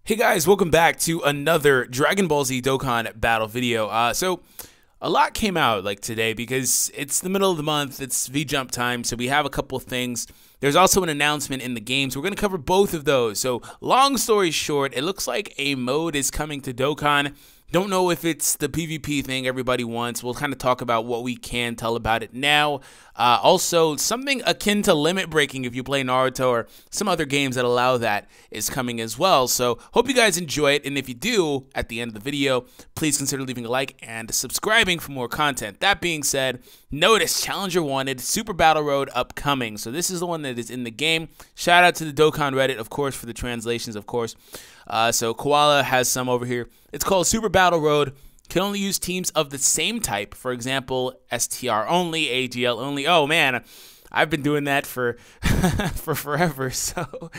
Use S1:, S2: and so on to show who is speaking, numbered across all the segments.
S1: Hey guys, welcome back to another Dragon Ball Z Dokkan battle video. So a lot came out like today because it's the middle of the month, it's VJump time, so we have a couple of things. There's also an announcement in the game, so we're going to cover both of those. So long story short, it looks like a mode is coming to Dokkan. Don't know if it's the PvP thing everybody wants. We'll kind of talk about what we can tell about it now. Also, something akin to limit breaking if you play Naruto or some other games that allow that is coming as well. So hope you guys enjoy it. And if you do, at the end of the video, please consider leaving a like and subscribing for more content. That being said, notice Challenger Wanted, Super Battle Road upcoming. So this is the one that is in the game. Shout out to the Dokkan Reddit, of course, for the translations, of course. So Koala has some over here. It's called Super Battle Road. Can only use teams of the same type. For example, STR only, AGL only. Oh man, I've been doing that for for forever, so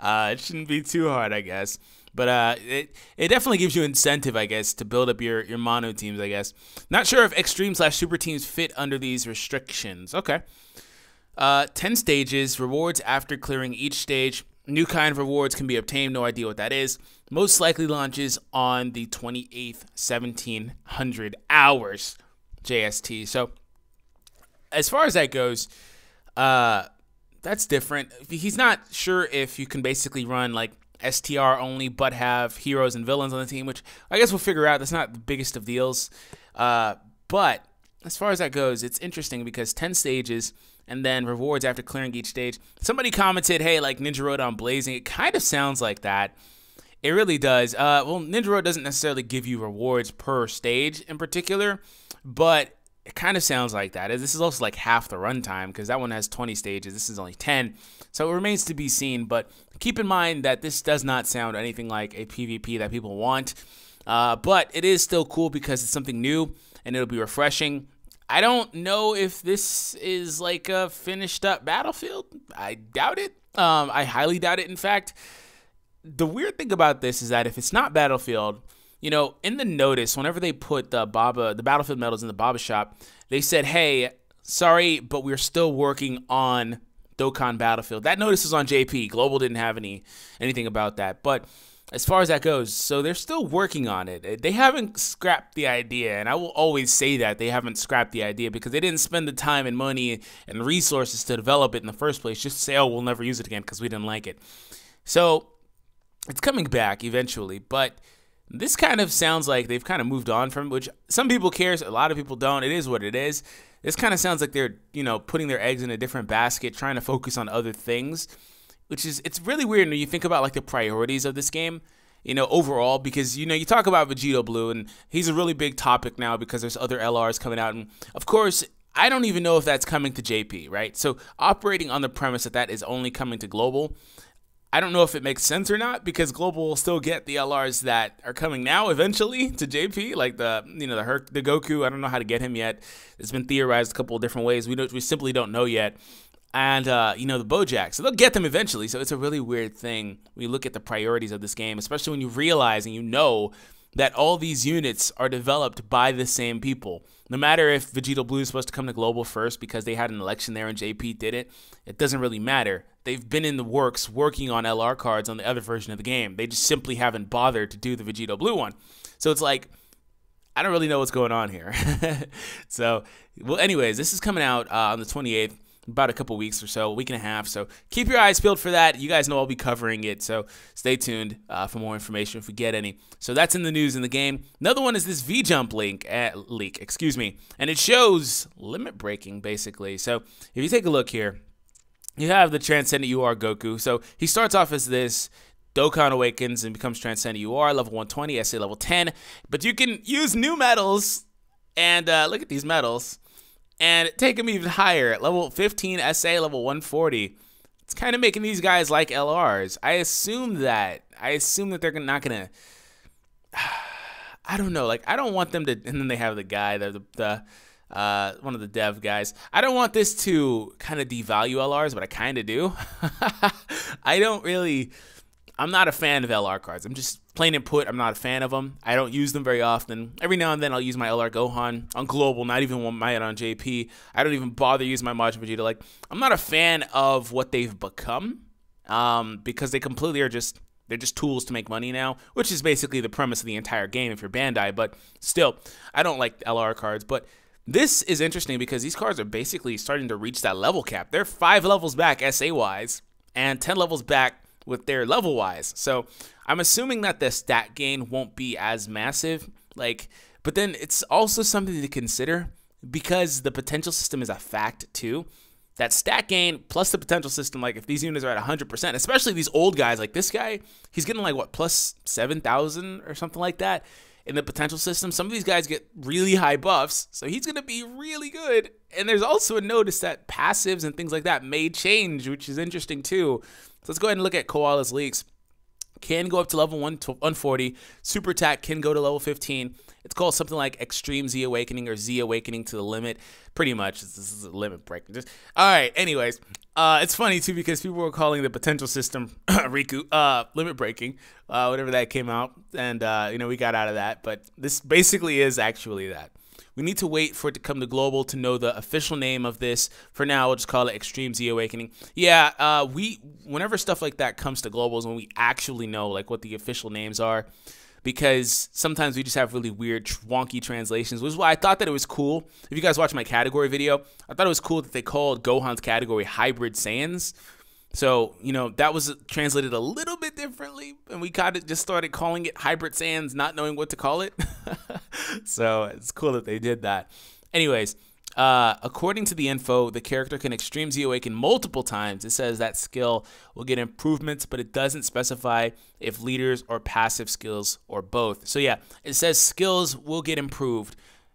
S1: it shouldn't be too hard, I guess. But it definitely gives you incentive, I guess, to build up your mono teams, I guess. Not sure if Extreme/Super teams fit under these restrictions. Okay. 10 stages, rewards after clearing each stage. New kind of rewards can be obtained, no idea what that is. Most likely launches on the 28th, 1700 hours JST. So as far as that goes, that's different. He's not sure if you can basically run like STR only but have heroes and villains on the team, which I guess we'll figure out. That's not the biggest of deals. But as far as that goes, it's interesting because 10 stages and then rewards after clearing each stage. Somebody commented, hey, like Ninja Road on Blazing. It kind of sounds like that. It really does. Well, Ninja Road doesn't necessarily give you rewards per stage in particular, but it kind of sounds like that. This is also like half the runtime because that one has 20 stages. This is only 10. So it remains to be seen, but keep in mind that this does not sound anything like a PvP that people want. But it is still cool because it's something new and it'll be refreshing. I don't know if this is like a finished up Battlefield. I doubt it. I highly doubt it, in fact. The weird thing about this is that if it's not Battlefield, you know, in the notice, whenever they put the Battlefield medals in the Baba shop, they said, hey, sorry, but we're still working on Dokkan Battlefield. That notice was on JP. Global didn't have anything about that. But as far as that goes, so they're still working on it. They haven't scrapped the idea, and I will always say that they haven't scrapped the idea because they didn't spend the time and money and resources to develop it in the first place. Just to say, oh, we'll never use it again because we didn't like it. So it's coming back eventually, but this kind of sounds like they've kind of moved on from it, which some people care, a lot of people don't. It is what it is. This kind of sounds like they're, you know, putting their eggs in a different basket, trying to focus on other things. Which is, it's really weird when you think about like the priorities of this game, you know, overall, because, you know, you talk about Vegito Blue and he's a really big topic now because there's other LRs coming out. And of course, I don't even know if that's coming to JP, right? So operating on the premise that that is only coming to Global, I don't know if it makes sense or not because Global will still get the LRs that are coming now eventually to JP, like the, you know, the Goku. I don't know how to get him yet. It's been theorized a couple of different ways. We simply don't know yet. And, you know, the Bojack. So they'll get them eventually. So it's a really weird thing when you look at the priorities of this game, especially when you realize and you know that all these units are developed by the same people. No matter if Vegito Blue is supposed to come to Global first because they had an election there and JP did it, it doesn't really matter. They've been in the works working on LR cards on the other version of the game. They just simply haven't bothered to do the Vegito Blue one. So it's like, I don't really know what's going on here. So, well, anyways, this is coming out on the 28th. About a couple weeks or so, a week and a half. So keep your eyes peeled for that. You guys know I'll be covering it, so stay tuned for more information if we get any. So that's in the news in the game. Another one is this VJump leak, and it shows limit breaking basically. So if you take a look here, you have the Transcendent UR Goku. So he starts off as this. Dokkan awakens and becomes Transcendent UR, level 120, SA level 10. But you can use new medals, and look at these medals. And take them even higher at level 15 SA, level 140. It's kind of making these guys like LRs. I assume that they're not gonna. I don't know. Like I don't want them to. And then they have the guy, the one of the dev guys. I don't want this to kind of devalue LRs, but I kind of do. I don't really. I'm not a fan of LR cards. I'm just plain and put, I'm not a fan of them. I don't use them very often. Every now and then I'll use my LR Gohan on Global, not even mine on JP. I don't even bother using my Majin Vegeta. Like, I'm not a fan of what they've become because they completely are just They're just tools to make money now, which is basically the premise of the entire game if you're Bandai. But still, I don't like LR cards. But this is interesting because these cards are basically starting to reach that level cap. They're 5 levels back SA-wise and 10 levels back with their level-wise. So I'm assuming that the stat gain won't be as massive. But then it's also something to consider because the potential system is a fact too. That stat gain plus the potential system, like if these units are at 100%, especially these old guys, like this guy, he's getting like what, plus 7,000 or something like that in the potential system. Some of these guys get really high buffs, so he's going to be really good. And there's also a notice that passives and things like that may change, which is interesting too. So let's go ahead and look at Koala's leaks. Can go up to level 140. Super attack can go to level 15. It's called something like Extreme Z Awakening or Z Awakening to the limit. Pretty much, this is a limit break. All right, anyways. It's funny, too, because people were calling the potential system, Riku, limit breaking, whatever that came out. And, we got out of that. But this basically is actually that. We need to wait for it to come to global to know the official name of this. For now, we'll just call it Extreme Z Awakening. Yeah, whenever stuff like that comes to global is when we actually know like what the official names are. Because sometimes we just have really weird, wonky translations, which is why I thought that it was cool. If you guys watch my category video, I thought it was cool that they called Gohan's category Hybrid Saiyans. So, that was translated a little bit differently, and we kind of just started calling it Hybrid Saiyans, not knowing what to call it. So, it's cool that they did that. Anyways, according to the info, the character can Extreme Z Awaken multiple times. It says that skill will get improvements, but it doesn't specify if leaders or passive skills or both. So, yeah, it says skills will get improved.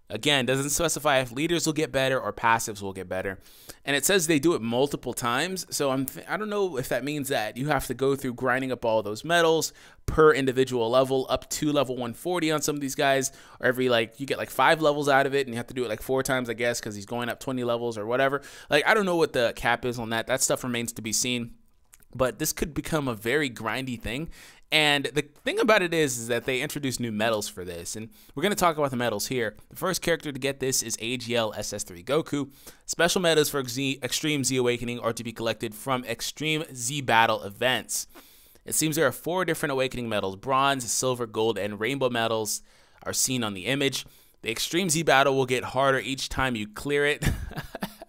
S1: Again, doesn't specify if leaders will get better or passives will get better. And it says they do it multiple times. So I don't know if that means that you have to go through grinding up all those medals per individual level up to level 140 on some of these guys. Or you get like 5 levels out of it and you have to do it like 4 times, I guess, because he's going up 20 levels or whatever. I don't know what the cap is on that. That stuff remains to be seen. But this could become a very grindy thing. And the thing about it is that they introduced new medals for this. And we're going to talk about the medals here. The first character to get this is AGL SS3 Goku. Special medals for Extreme Z Awakening are to be collected from Extreme Z Battle events. It seems there are 4 different Awakening medals. Bronze, silver, gold, and rainbow medals are seen on the image. The Extreme Z Battle will get harder each time you clear it.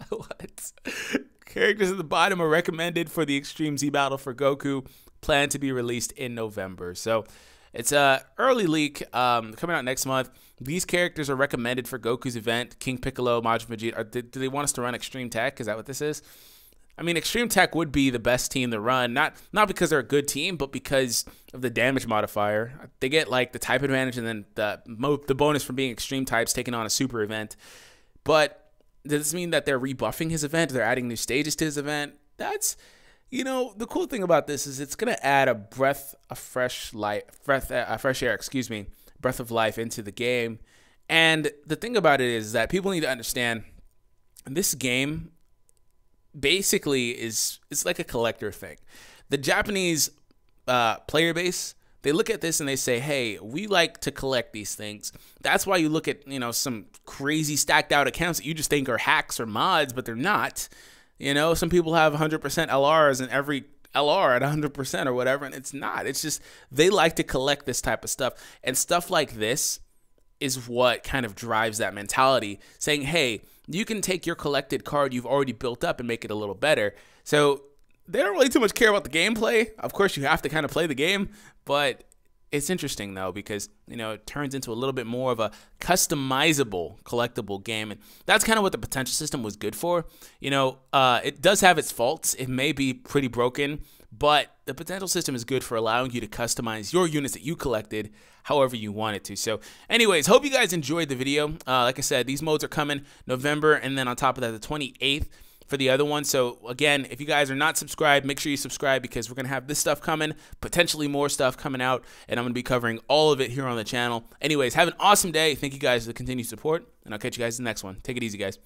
S1: What? Characters at the bottom are recommended for the Extreme Z Battle for Goku, planned to be released in November. So it's a early leak coming out next month. These characters are recommended for Goku's event, King Piccolo, Majin Vegeta. Do they want us to run Extreme Tech? Is that what this is? I mean, Extreme Tech would be the best team to run, not because they're a good team, but because of the damage modifier. They get like the type advantage and then the bonus from being extreme types taking on a super event. But does this mean that they're rebuffing his event? They're adding new stages to his event? That's, the cool thing about this is it's gonna add a breath of life into the game. And the thing about it is that people need to understand this game basically it's like a collector thing. The Japanese player base, they look at this and they say, hey, we like to collect these things. That's why you look at, some crazy stacked out accounts that you just think are hacks or mods, but they're not. Some people have 100% LRs and every LR at 100% or whatever, and it's not. It's just they like to collect this type of stuff. And stuff like this is what kind of drives that mentality, saying, hey, you can take your collected card you've already built up and make it a little better. So they don't really too much care about the gameplay. Of course, you have to kind of play the game, but it's interesting, though, because, it turns into a little bit more of a customizable, collectible game. And that's kind of what the potential system was good for. It does have its faults. It may be pretty broken, but the potential system is good for allowing you to customize your units that you collected however you want it to. So anyways, hope you guys enjoyed the video. Like I said, these modes are coming November, and then on top of that, the 28th. For the other one. So again, if you guys are not subscribed, make sure you subscribe because we're going to have this stuff coming, potentially more stuff coming out, and I'm going to be covering all of it here on the channel. Anyways, have an awesome day. Thank you guys for the continued support, and I'll catch you guys in the next one. Take it easy, guys.